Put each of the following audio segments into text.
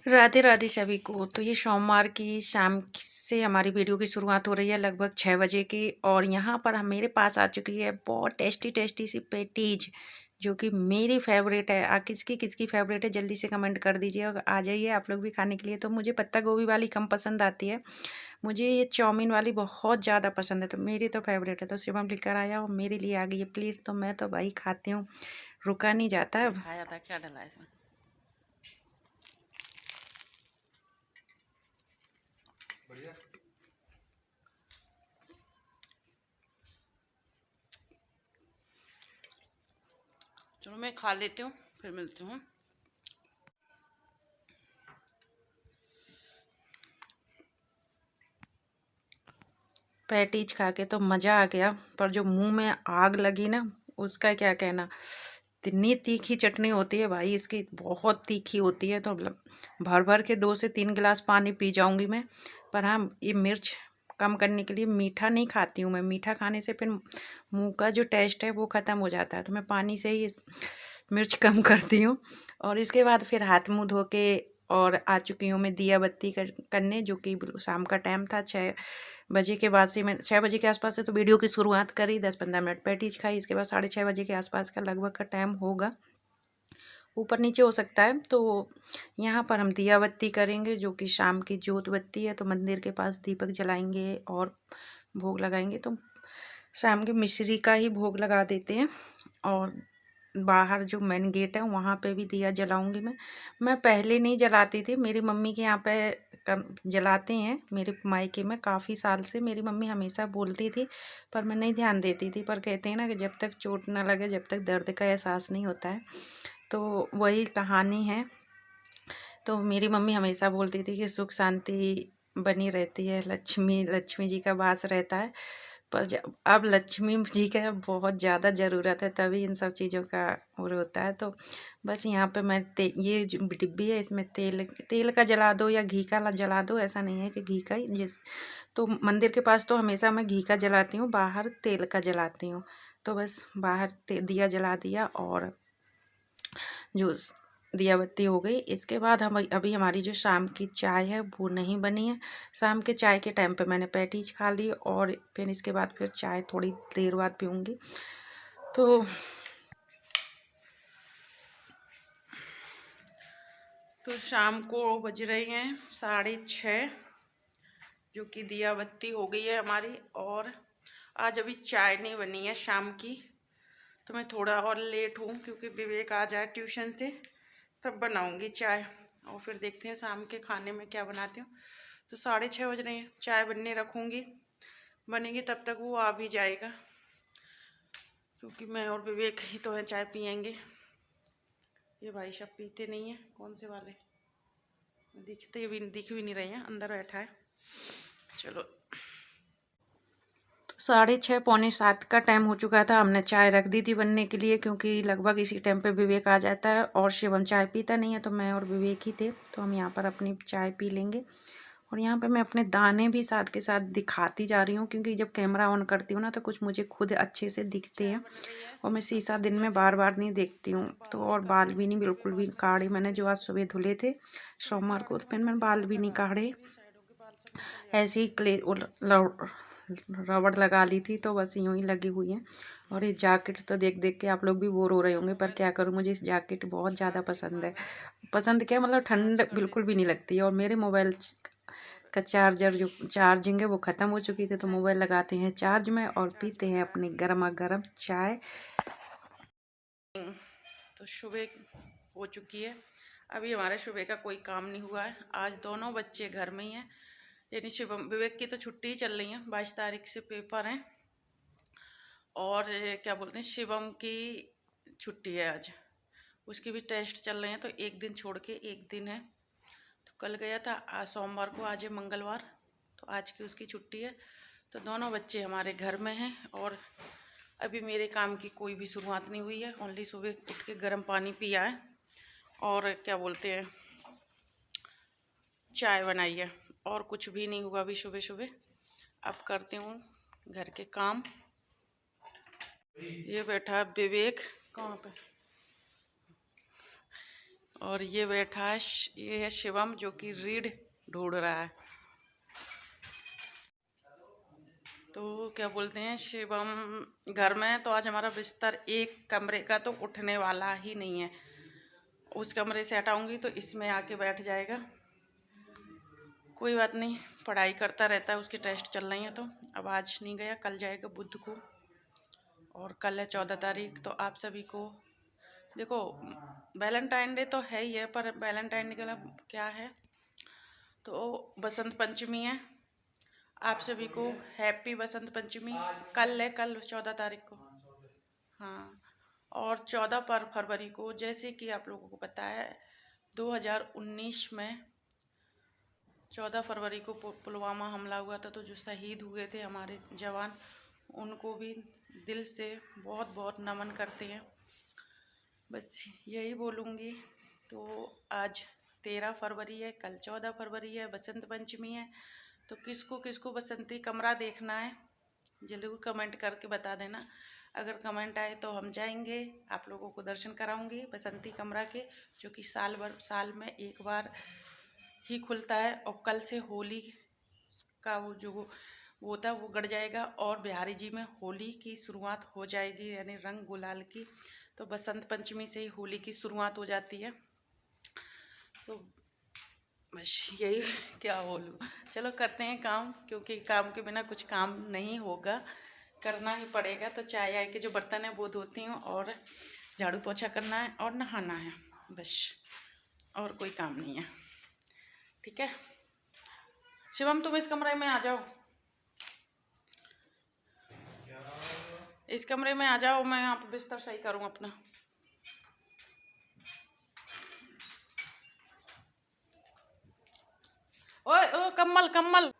राधे राधे सभी को। तो ये सोमवार की शाम से हमारी वीडियो की शुरुआत हो रही है लगभग 6 बजे की। और यहाँ पर हम मेरे पास आ चुकी है बहुत टेस्टी टेस्टी सी पेटीज, जो कि मेरी फेवरेट है। किसकी किसकी फेवरेट है जल्दी से कमेंट कर दीजिए और आ जाइए आप लोग भी खाने के लिए। तो मुझे पत्ता गोभी वाली कम पसंद आती है, मुझे ये चाउमीन वाली बहुत ज़्यादा पसंद है। तो मेरी तो फेवरेट है। तो शिवम लेकर आया और मेरे लिए आ गई है प्लेट। तो मैं तो भाई खाती हूँ, रुका नहीं जाता है। खाया था क्या डला इसमें? चलो मैं खा लेती हूँ, फिर मिलती हूँ। पैटीज खा के तो मज़ा आ गया, पर जो मुंह में आग लगी ना, उसका क्या कहना। इतनी तीखी चटनी होती है भाई इसकी, बहुत तीखी होती है। तो भर भर के 2 से 3 गिलास पानी पी जाऊंगी मैं। पर हाँ, ये मिर्च कम करने के लिए मीठा नहीं खाती हूँ मैं। मीठा खाने से फिर मुंह का जो टेस्ट है वो ख़त्म हो जाता है। तो मैं पानी से ही मिर्च कम करती हूँ। और इसके बाद फिर हाथ मुँह धो के और आ चुकी हूँ मैं दिया बत्ती करने, जो कि शाम का टाइम था। 6 बजे के बाद से, मैं 6 बजे के आसपास से तो वीडियो की शुरुआत करी। 10-15 मिनट पैटीज खाई, इसके बाद 6:30 बजे के आसपास का लगभग का टाइम होगा, ऊपर नीचे हो सकता है। तो यहाँ पर हम दिया बत्ती करेंगे, जो कि शाम की जोत बत्ती है। तो मंदिर के पास दीपक जलाएंगे और भोग लगाएंगे। तो शाम के मिश्री का ही भोग लगा देते हैं। और बाहर जो मेन गेट है वहाँ पे भी दिया जलाऊंगी मैं पहले नहीं जलाती थी, मेरी मम्मी के यहाँ पे जलाते हैं। मेरे मायके में काफ़ी साल से मेरी मम्मी हमेशा बोलती थी, पर मैं नहीं ध्यान देती थी। पर कहते हैं ना कि जब तक चोट ना लगे, जब तक दर्द का एहसास नहीं होता है। तो वही कहानी है। तो मेरी मम्मी हमेशा बोलती थी कि सुख शांति बनी रहती है, लक्ष्मी लक्ष्मी जी का वास रहता है। पर जब अब लक्ष्मी जी का बहुत ज़्यादा ज़रूरत है, तभी इन सब चीज़ों का और होता है। तो बस यहाँ पे मैं ये जो डिब्बी है, इसमें तेल तेल का जला दो या घी का जला दो, ऐसा नहीं है कि घी का ही। तो मंदिर के पास तो हमेशा मैं घी का जलाती हूँ, बाहर तेल का जलाती हूँ। तो बस बाहर दिया जला दिया और जो दिया बत्ती हो गई। इसके बाद हम अभी हमारी जो शाम की चाय है वो नहीं बनी है। शाम के चाय के टाइम पे मैंने पैटीज खा ली और फिर इसके बाद फिर चाय थोड़ी देर बाद पीऊँगी। तो शाम को बज रही हैं 6:30, जो कि दिया बत्ती हो गई है हमारी। और आज अभी चाय नहीं बनी है शाम की। तो मैं थोड़ा और लेट हूँ, क्योंकि विवेक आ जाए ट्यूशन से तब बनाऊँगी चाय। और फिर देखते हैं शाम के खाने में क्या बनाती हूँ। तो 6:30 बज रहे हैं, चाय बनने रखूँगी, बनेगी तब तक वो आ भी जाएगा, क्योंकि मैं और विवेक ही तो हैं चाय पियेंगे। ये भाई साहब पीते नहीं हैं, कौन से वाले दिख भी नहीं रहे हैं, अंदर बैठा है। चलो, 6:30 6:45 का टाइम हो चुका था। हमने चाय रख दी थी बनने के लिए, क्योंकि लगभग इसी टाइम पे विवेक आ जाता है और शिवम चाय पीता नहीं है। तो मैं और विवेक ही थे, तो हम यहाँ पर अपनी चाय पी लेंगे। और यहाँ पे मैं अपने दाने भी साथ के साथ दिखाती जा रही हूँ, क्योंकि जब कैमरा ऑन करती हूँ ना तो कुछ मुझे खुद अच्छे से दिखते हैं और मैं शीशा दिन में बार बार नहीं देखती हूँ। तो और बाल भी नहीं बिल्कुल भी काढ़े, मैंने जो आज सुबह धुले थे सोमवार को, तो फिर मैंने बाल भी नहीं काढ़े, ऐसे ही रबड़ लगा ली थी। तो बस यूँ ही लगी हुई है। और ये जैकेट तो देख देख के आप लोग भी बोर हो रहे होंगे, पर क्या करूँ, मुझे इस जैकेट बहुत ज़्यादा पसंद है। पसंद क्या, मतलब ठंड बिल्कुल भी नहीं लगती है। और मेरे मोबाइल का चार्जर जो चार्जिंग है वो ख़त्म हो चुकी थी, तो मोबाइल लगाते हैं चार्ज में और पीते हैं अपनी गर्मा गर्म चाय। तो सुबह हो चुकी है, अभी हमारे सुबह का कोई काम नहीं हुआ है। आज दोनों बच्चे घर में ही हैं, यानी शिवम विवेक की तो छुट्टी ही चल रही है, 22 तारीख से पेपर हैं। और क्या बोलते हैं, शिवम की छुट्टी है आज, उसकी भी टेस्ट चल रहे हैं। तो एक दिन छोड़ के एक दिन है। तो कल गया था, आज सोमवार को, आज है मंगलवार, तो आज की उसकी छुट्टी है। तो दोनों बच्चे हमारे घर में हैं और अभी मेरे काम की कोई भी शुरुआत नहीं हुई है। ओनली सुबह उठ के गर्म पानी पिया है और क्या बोलते हैं, चाय बनाई है, और कुछ भी नहीं हुआ अभी सुबह सुबह। अब करती हूँ घर के काम। ये बैठा है विवेक, कहाँ पे, और ये बैठा है ये है शिवम, जो कि रीढ़ ढूंढ रहा है। तो क्या बोलते हैं, शिवम घर में है तो आज हमारा बिस्तर एक कमरे का तो उठने वाला ही नहीं है। उस कमरे से हटाऊंगी तो इसमें आके बैठ जाएगा। कोई बात नहीं, पढ़ाई करता रहता है, उसके टेस्ट चल रही हैं तो अब आज नहीं गया, कल जाएगा बुध को। और कल है 14 तारीख। तो आप सभी को देखो, वैलेंटाइन डे तो है ही है, पर वैलेंटाइन डे के मतलब क्या है, तो बसंत पंचमी है। आप सभी को हैप्पी बसंत पंचमी। कल है, कल 14 तारीख को। हाँ, और 14 पर फरवरी को, जैसे कि आप लोगों को पता है, 2019 में 14 फरवरी को पुलवामा हमला हुआ था। तो जो शहीद हुए थे हमारे जवान, उनको भी दिल से बहुत बहुत नमन करते हैं। बस यही बोलूँगी। तो आज 13 फरवरी है, कल 14 फरवरी है, बसंत पंचमी है। तो किसको किसको बसंती कमरा देखना है ज़रूर कमेंट करके बता देना। अगर कमेंट आए तो हम जाएंगे, आप लोगों को दर्शन कराऊंगी बसंती कमरा के, जो कि साल में एक बार ही खुलता है। और कल से होली का वो होता है वो गड़ जाएगा, और बिहारी जी में होली की शुरुआत हो जाएगी, यानी रंग गुलाल की। तो बसंत पंचमी से ही होली की शुरुआत हो जाती है। तो बस यही क्या बोलूँ। चलो करते हैं काम, क्योंकि काम के बिना कुछ काम नहीं होगा, करना ही पड़ेगा। तो चाय आय के जो बर्तन है वो धोती हूँ, और झाड़ू पोछा करना है और नहाना है, बस और कोई काम नहीं है। ठीक है शिवम, तुम इस कमरे में आ जाओ, इस कमरे में आ जाओ, मैं यहाँ पे बिस्तर सही करूँ अपना। ओए ओ कम्मल कम्मल।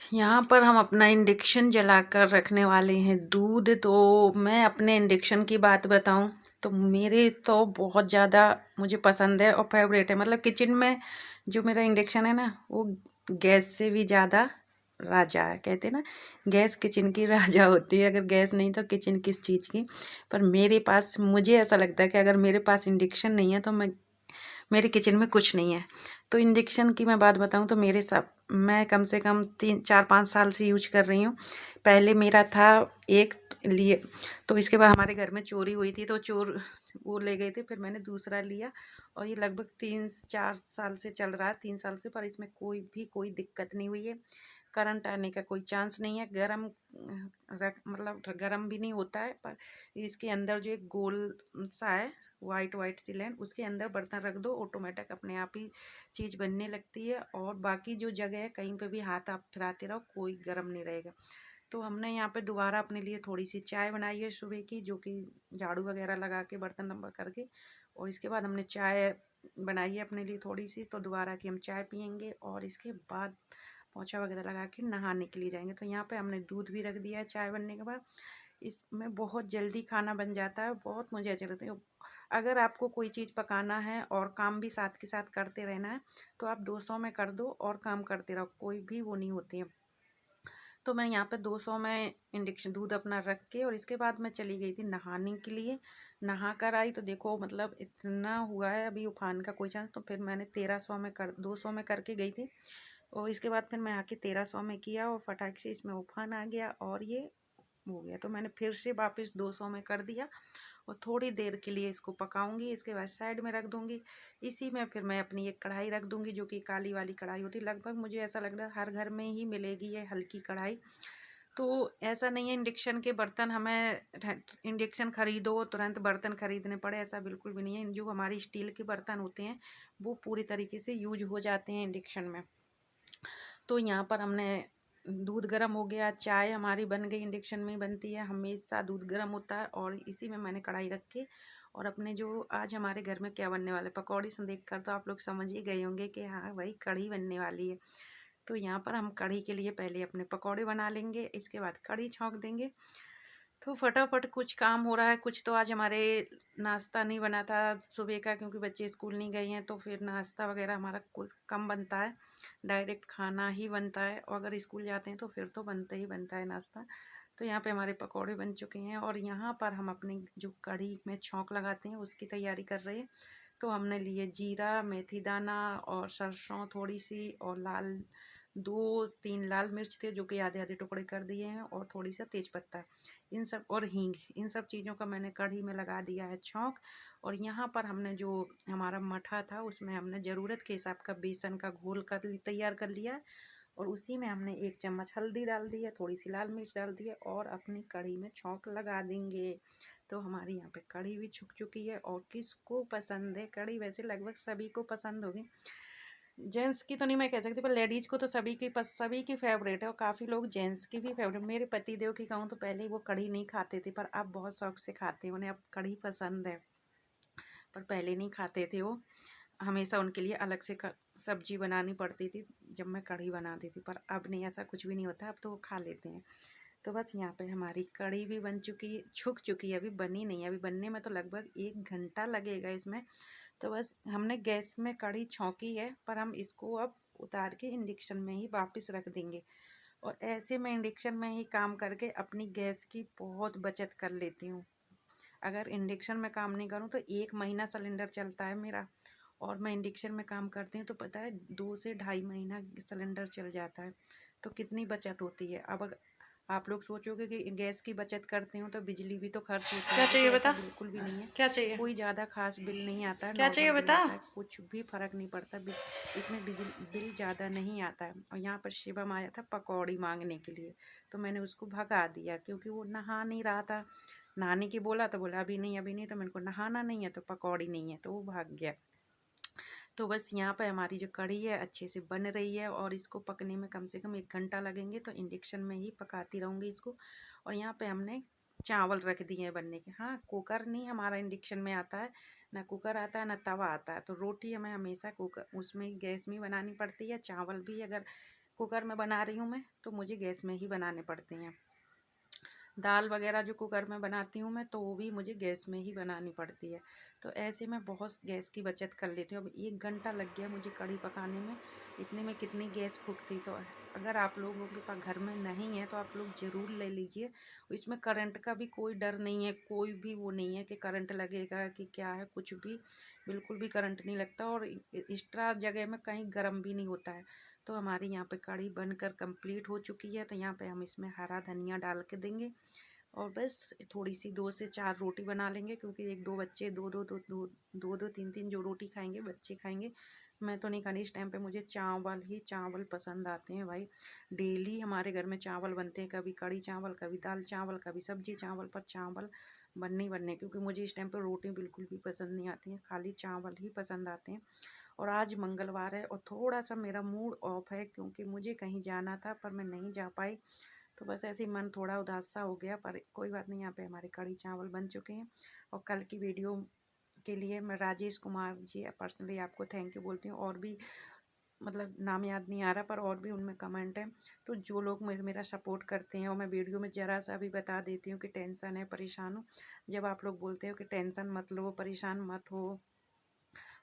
यहाँ पर हम अपना इंडक्शन जलाकर रखने वाले हैं दूध। तो मैं अपने इंडक्शन की बात बताऊं तो मेरे तो बहुत ज़्यादा मुझे पसंद है और फेवरेट है। मतलब किचन में जो मेरा इंडक्शन है ना, वो गैस से भी ज़्यादा राजा है। कहते हैं ना, गैस किचन की राजा होती है, अगर गैस नहीं तो किचन किस चीज़ की। पर मेरे पास, मुझे ऐसा लगता है कि अगर मेरे पास इंडक्शन नहीं है तो मेरे किचन में कुछ नहीं है। तो इंडक्शन की मैं बात बताऊं तो मैं कम से कम 3-4-5 साल से यूज कर रही हूँ। पहले मेरा था एक लिए, तो इसके बाद हमारे घर में चोरी हुई थी तो चोर वो ले गए थे, फिर मैंने दूसरा लिया। और ये लगभग 3-4 साल से चल रहा है, 3 साल से, पर इसमें कोई दिक्कत नहीं हुई है। करंट आने का कोई चांस नहीं है। मतलब गरम भी नहीं होता है। पर इसके अंदर जो एक गोल सा है, वाइट वाइट सी लैंड, उसके अंदर बर्तन रख दो, ऑटोमेटिक अपने आप ही चीज़ बनने लगती है। और बाकी जो जगह है, कहीं पे भी हाथ आप फिराते रहो, कोई गर्म नहीं रहेगा। तो हमने यहाँ पे दोबारा अपने लिए थोड़ी सी चाय बनाई है सुबह की, जो कि झाड़ू वगैरह लगा के बर्तन नंबर करके, और इसके बाद हमने चाय बनाई है अपने लिए थोड़ी सी। तो दोबारा की हम चाय पियेंगे और इसके बाद पोछा वगैरह लगा के नहाने के लिए जाएंगे। तो यहाँ पे हमने दूध भी रख दिया है चाय बनने के बाद। इसमें बहुत जल्दी खाना बन जाता है, बहुत मुझे अच्छा लगता है। अगर आपको कोई चीज़ पकाना है और काम भी साथ के साथ करते रहना है, तो आप 200 में कर दो और काम करते रहो, कोई भी वो नहीं होती है। तो मैं यहाँ पे 200 में इंडक्शन दूध अपना रख के, और इसके बाद मैं चली गई थी नहाने के लिए। नहा कर आई तो देखो, मतलब इतना हुआ है अभी उफान का कोई चांस। तो फिर मैंने 200 में करके गई थी, और इसके बाद फिर मैं आके 1300 में किया, और फटाक से इसमें उफान आ गया और ये हो गया। तो मैंने फिर से वापस 200 में कर दिया, और थोड़ी देर के लिए इसको पकाऊंगी। इसके बाद साइड में रख दूंगी। इसी में फिर मैं अपनी एक कढ़ाई रख दूंगी, जो कि काली वाली कढ़ाई होती है। लगभग मुझे ऐसा लग रहा है हर घर में ही मिलेगी ये हल्की कढ़ाई। तो ऐसा नहीं है इंडक्शन के बर्तन हमें इंडक्शन खरीदो तुरंत बर्तन खरीदने पड़े, ऐसा बिल्कुल भी नहीं है। जो हमारी स्टील के बर्तन होते हैं वो पूरी तरीके से यूज हो जाते हैं इंडक्शन में। तो यहाँ पर हमने दूध गर्म हो गया, चाय हमारी बन गई, इंडक्शन में बनती है हमेशा, दूध गर्म होता है। और इसी में मैंने कढ़ाई रख के, और अपने जो आज हमारे घर में क्या बनने वाला है, पकौड़ी से देख कर तो आप लोग समझ ही गए होंगे कि हाँ भाई कढ़ी बनने वाली है। तो यहाँ पर हम कढ़ी के लिए पहले अपने पकौड़े बना लेंगे, इसके बाद कढ़ी छौंक देंगे। तो फटाफट कुछ काम हो रहा है। कुछ तो आज हमारे नाश्ता नहीं बना था सुबह का, क्योंकि बच्चे स्कूल नहीं गए हैं, तो फिर नाश्ता वगैरह हमारा कम बनता है, डायरेक्ट खाना ही बनता है। और अगर स्कूल जाते हैं तो फिर तो बनता ही बनता है नाश्ता। तो यहाँ पे हमारे पकौड़े बन चुके हैं, और यहाँ पर हम अपनी जो कढ़ी में छौंक लगाते हैं उसकी तैयारी कर रहे हैं। तो हमने लिए जीरा, मेथी दाना और सरसों थोड़ी सी, और लाल 2-3 लाल मिर्च थे जो कि आधे आधे टुकड़े कर दिए हैं, और थोड़ी सा तेज पत्ता, इन सब और हींग, इन सब चीज़ों का मैंने कढ़ी में लगा दिया है छौंक। और यहाँ पर हमने जो हमारा मठा था उसमें हमने ज़रूरत के हिसाब का बेसन का घोल तैयार कर लिया है, और उसी में हमने 1 चम्मच हल्दी डाल दी है, थोड़ी सी लाल मिर्च डाल दी है, और अपनी कढ़ी में छौंक लगा देंगे। तो हमारी यहाँ पे कढ़ी भी छुक चुकी है। और किसको पसंद है कढ़ी? वैसे लगभग सभी को पसंद होगी, जेंट्स की तो नहीं मैं कह सकती, पर लेडीज़ को तो सभी की फेवरेट है, और काफ़ी लोग जेंट्स की भी फेवरेट। मेरे पति देव की कहूँ तो पहले ही वो कढ़ी नहीं खाते थे, पर अब बहुत शौक से खाते हैं, उन्हें अब कढ़ी पसंद है। पर पहले नहीं खाते थे वो, हमेशा उनके लिए अलग से सब्जी बनानी पड़ती थी जब मैं कढ़ी बनाती थी, पर अब नहीं, ऐसा कुछ भी नहीं होता, अब तो वो खा लेते हैं। तो बस यहाँ पे हमारी कढ़ी भी बन चुकी है, छुक चुकी है, अभी बनी नहीं है, अभी बनने में तो लगभग 1 घंटा लगेगा इसमें। तो बस हमने गैस में कढ़ी छौंकी है, पर हम इसको अब उतार के इंडक्शन में ही वापस रख देंगे। और ऐसे मैं इंडक्शन में ही काम करके अपनी गैस की बहुत बचत कर लेती हूँ। अगर इंडक्शन में काम नहीं करूँ तो 1 महीना सिलेंडर चलता है मेरा, और मैं इंडक्शन में काम करती हूँ तो पता है 2 से ढाई महीना सिलेंडर चल जाता है। तो कितनी बचत होती है। अब अगर आप लोग सोचोगे कि गैस की बचत करते हो तो बिजली भी तो खर्च होती क्या है, चाहिए तो ऐसा बता? बिल्कुल भी नहीं है। क्या चाहिए? कोई ज़्यादा खास बिल नहीं आता है, क्या चाहिए नॉर्मल बिल बता? आता है, कुछ भी फ़र्क नहीं पड़ता। इसमें बिल ज़्यादा नहीं आता है। और यहाँ पर शिवम आया था पकौड़ी मांगने के लिए, तो मैंने उसको भगा दिया क्योंकि वो नहा नहीं रहा था। नहाने की बोला तो बोला अभी नहीं अभी नहीं, तो मैंने को नहाना नहीं है तो पकौड़ी नहीं है, तो वो भाग गया। तो बस यहाँ पे हमारी जो कढ़ी है अच्छे से बन रही है, और इसको पकने में कम से कम 1 घंटा लगेंगे, तो इंडक्शन में ही पकाती रहूँगी इसको। और यहाँ पे हमने चावल रख दिए हैं बनने के। हाँ, कुकर नहीं हमारा इंडक्शन में आता है, ना कुकर आता है ना तवा आता है, तो रोटी हमें हमेशा कुकर उसमें गैस में बनानी पड़ती है। चावल भी अगर कुकर में बना रही हूँ मैं तो मुझे गैस में ही बनाने पड़ते हैं। दाल वगैरह जो कुकर में बनाती हूँ मैं तो वो भी मुझे गैस में ही बनानी पड़ती है। तो ऐसे मैं बहुत गैस की बचत कर लेती हूँ। अब 1 घंटा लग गया मुझे कढ़ी पकाने में, इतने में कितनी गैस फूकती। तो अगर आप लोगों के पास घर में नहीं है तो आप लोग ज़रूर ले लीजिए। इसमें करंट का भी कोई डर नहीं है, कोई भी वो नहीं है कि करंट लगेगा कि क्या है, कुछ भी, बिल्कुल भी करंट नहीं लगता, और एक्स्ट्रा जगह में कहीं गर्म भी नहीं होता है। तो हमारी यहाँ पे कढ़ी बनकर कंप्लीट हो चुकी है। तो यहाँ पे हम इसमें हरा धनिया डाल के देंगे, और बस थोड़ी सी 2 से 4 रोटी बना लेंगे, क्योंकि 1-2 बच्चे 2-2 3-3 जो रोटी खाएंगे बच्चे खाएंगे। मैं तो नहीं खानी इस टाइम पे, मुझे चावल ही चावल पसंद आते हैं भाई। डेली हमारे घर में चावल बनते हैं, कभी कढ़ी चावल, कभी दाल चावल, कभी सब्जी चावल, पर चावल बनने ही बनने, क्योंकि मुझे इस टाइम पे रोटी बिल्कुल भी पसंद नहीं आती हैं, खाली चावल ही पसंद आते हैं। और आज मंगलवार है और थोड़ा सा मेरा मूड ऑफ है, क्योंकि मुझे कहीं जाना था पर मैं नहीं जा पाई। तो बस ऐसे ही मन थोड़ा उदास सा हो गया, पर कोई बात नहीं। यहाँ पे हमारे कढ़ी चावल बन चुके हैं। और कल की वीडियो के लिए मैं राजेश कुमार जी पर्सनली आपको थैंक यू बोलती हूँ। और भी मतलब नाम याद नहीं आ रहा, पर और भी उनमें कमेंट है। तो जो लोग मेरा सपोर्ट करते हैं, और मैं वीडियो में ज़रा सा भी बता देती हूँ कि टेंशन है, परेशान हूँ, जब आप लोग बोलते हो कि टेंशन मत लो, परेशान मत हो,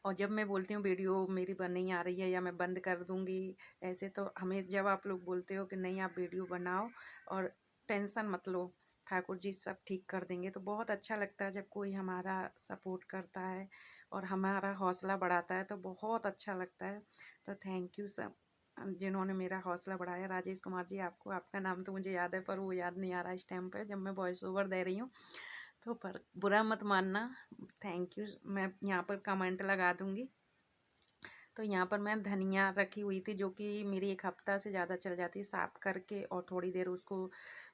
और जब मैं बोलती हूँ वीडियो मेरी नहीं आ रही है या मैं बंद कर दूँगी ऐसे, तो हमें जब आप लोग बोलते हो कि नहीं आप वीडियो बनाओ और टेंशन मत लो, ठाकुर जी सब ठीक कर देंगे, तो बहुत अच्छा लगता है जब कोई हमारा सपोर्ट करता है और हमारा हौसला बढ़ाता है, तो बहुत अच्छा लगता है। तो थैंक यू सब जिन्होंने मेरा हौसला बढ़ाया। राजेश कुमार जी, आपको, आपका नाम तो मुझे याद है पर वो याद नहीं आ रहा इस टाइम पर जब मैं वॉइस ओवर दे रही हूँ, तो पर बुरा मत मानना। थैंक यू, मैं यहाँ पर कमेंट लगा दूँगी। तो यहाँ पर मैं धनिया रखी हुई थी जो कि मेरी 1 हफ्ता से ज़्यादा चल जाती है, साफ़ करके और थोड़ी देर उसको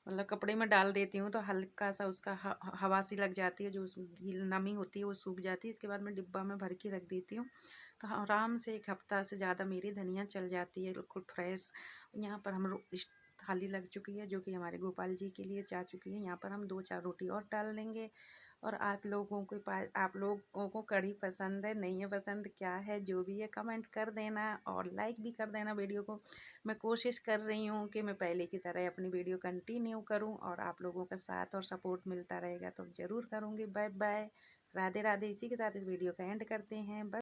मतलब कपड़े में डाल देती हूँ, तो हल्का सा उसका हवा सी लग जाती है, जो उस गील नमी होती है वो सूख जाती है। इसके बाद मैं डिब्बा में भर के रख देती हूँ, तो आराम से 1 हफ्ता से ज़्यादा मेरी धनिया चल जाती है बिल्कुल फ्रेश। यहाँ पर हम इस थाली लग चुकी है जो कि हमारे गोपाल जी के लिए जा चुकी है। यहाँ पर हम 2-4 रोटी और डाल लेंगे। और आप लोगों को कढ़ी पसंद है नहीं है पसंद, क्या है जो भी है कमेंट कर देना और लाइक भी कर देना वीडियो को। मैं कोशिश कर रही हूँ कि मैं पहले की तरह अपनी वीडियो कंटिन्यू करूँ, और आप लोगों का साथ और सपोर्ट मिलता रहेगा तो ज़रूर करूँगी। Bye bye, Radhe Radhe. इसी के साथ इस वीडियो का एंड करते हैं। बाय।